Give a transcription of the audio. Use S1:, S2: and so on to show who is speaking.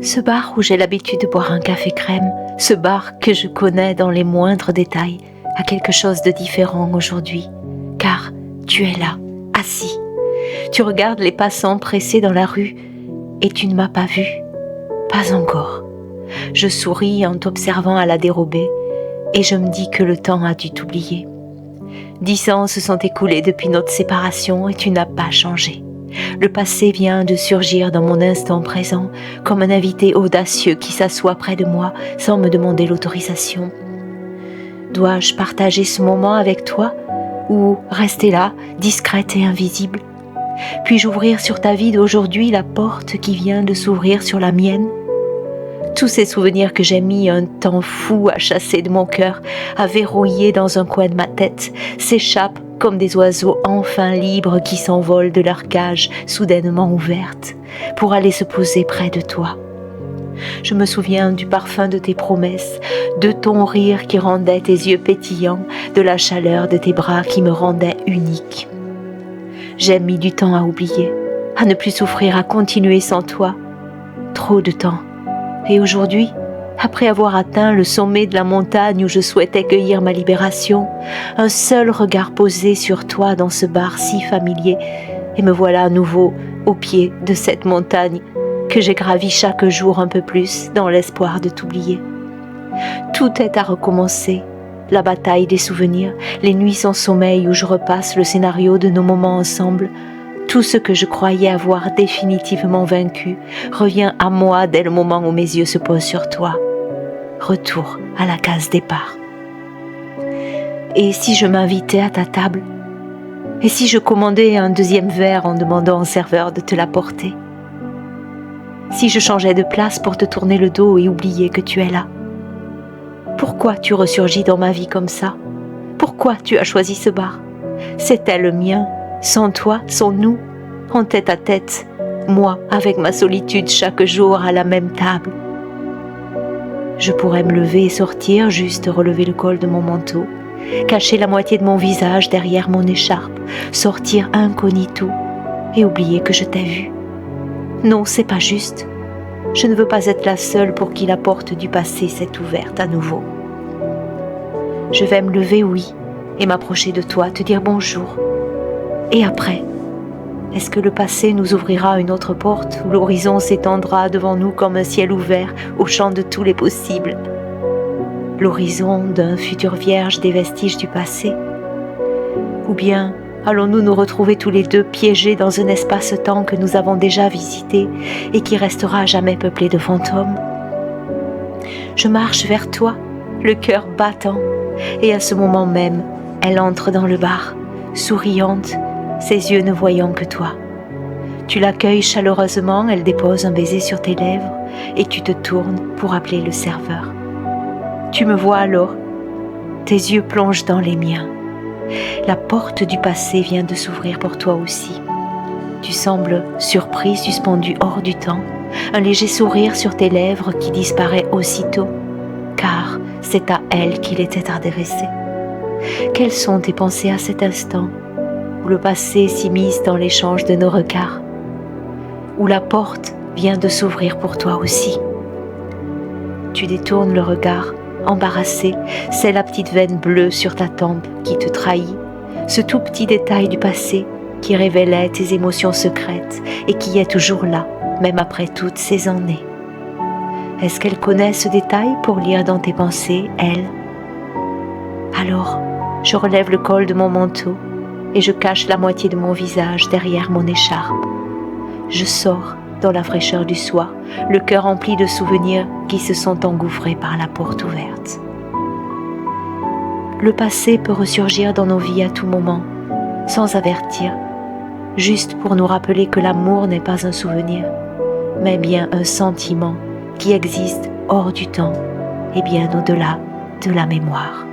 S1: Ce bar où j'ai l'habitude de boire un café crème, ce bar que je connais dans les moindres détails, a quelque chose de différent aujourd'hui, car tu es là, assis. Tu regardes les passants pressés dans la rue et tu ne m'as pas vu, pas encore. Je souris en t'observant à la dérobée et je me dis que le temps a dû t'oublier. 10 ans se sont écoulés depuis notre séparation et tu n'as pas changé. Le passé vient de surgir dans mon instant présent comme un invité audacieux qui s'assoit près de moi sans me demander l'autorisation. Dois-je partager ce moment avec toi ou rester là, discrète et invisible? Puis-je ouvrir sur ta vie d'aujourd'hui la porte qui vient de s'ouvrir sur la mienne? Tous ces souvenirs que j'ai mis un temps fou à chasser de mon cœur, à verrouiller dans un coin de ma tête, s'échappent comme des oiseaux enfin libres qui s'envolent de leur cage soudainement ouverte pour aller se poser près de toi. Je me souviens du parfum de tes promesses, de ton rire qui rendait tes yeux pétillants, de la chaleur de tes bras qui me rendait unique. J'ai mis du temps à oublier, à ne plus souffrir, à continuer sans toi. Trop de temps. Et aujourd'hui, après avoir atteint le sommet de la montagne où je souhaitais cueillir ma libération, un seul regard posé sur toi dans ce bar si familier, et me voilà à nouveau au pied de cette montagne que j'ai gravie chaque jour un peu plus dans l'espoir de t'oublier. Tout est à recommencer, la bataille des souvenirs, les nuits sans sommeil où je repasse le scénario de nos moments ensemble. Tout ce que je croyais avoir définitivement vaincu revient à moi dès le moment où mes yeux se posent sur toi. Retour à la case départ. Et si je m'invitais à ta table? Et si je commandais un deuxième verre en demandant au serveur de te l'apporter? Si je changeais de place pour te tourner le dos et oublier que tu es là? Pourquoi tu ressurgis dans ma vie comme ça? Pourquoi tu as choisi ce bar? C'était le mien. Sans toi, sans nous, en tête à tête, moi avec ma solitude chaque jour à la même table. Je pourrais me lever et sortir, juste relever le col de mon manteau, cacher la moitié de mon visage derrière mon écharpe, sortir incognito et oublier que je t'ai vu. Non, c'est pas juste. Je ne veux pas être la seule pour qui la porte du passé s'est ouverte à nouveau. Je vais me lever, oui, et m'approcher de toi, te dire bonjour. Et après, est-ce que le passé nous ouvrira une autre porte où l'horizon s'étendra devant nous comme un ciel ouvert au champ de tous les possibles? L'horizon d'un futur vierge des vestiges du passé? Ou bien allons-nous nous retrouver tous les deux piégés dans un espace-temps que nous avons déjà visité et qui restera à jamais peuplé de fantômes? Je marche vers toi, le cœur battant, et à ce moment même, elle entre dans le bar, souriante, ses yeux ne voyant que toi. Tu l'accueilles chaleureusement, elle dépose un baiser sur tes lèvres et tu te tournes pour appeler le serveur. Tu me vois alors, tes yeux plongent dans les miens. La porte du passé vient de s'ouvrir pour toi aussi. Tu sembles surpris, suspendu hors du temps, un léger sourire sur tes lèvres qui disparaît aussitôt, car c'est à elle qu'il était adressé. Quelles sont tes pensées à cet instant où le passé s'immisce dans l'échange de nos regards, où la porte vient de s'ouvrir pour toi aussi? Tu détournes le regard, embarrassé, c'est la petite veine bleue sur ta tempe qui te trahit, ce tout petit détail du passé qui révélait tes émotions secrètes et qui est toujours là, même après toutes ces années. Est-ce qu'elle connaît ce détail pour lire dans tes pensées, elle? Alors, je relève le col de mon manteau et je cache la moitié de mon visage derrière mon écharpe. Je sors dans la fraîcheur du soir, le cœur rempli de souvenirs qui se sont engouffrés par la porte ouverte. Le passé peut ressurgir dans nos vies à tout moment, sans avertir, juste pour nous rappeler que l'amour n'est pas un souvenir, mais bien un sentiment qui existe hors du temps et bien au-delà de la mémoire.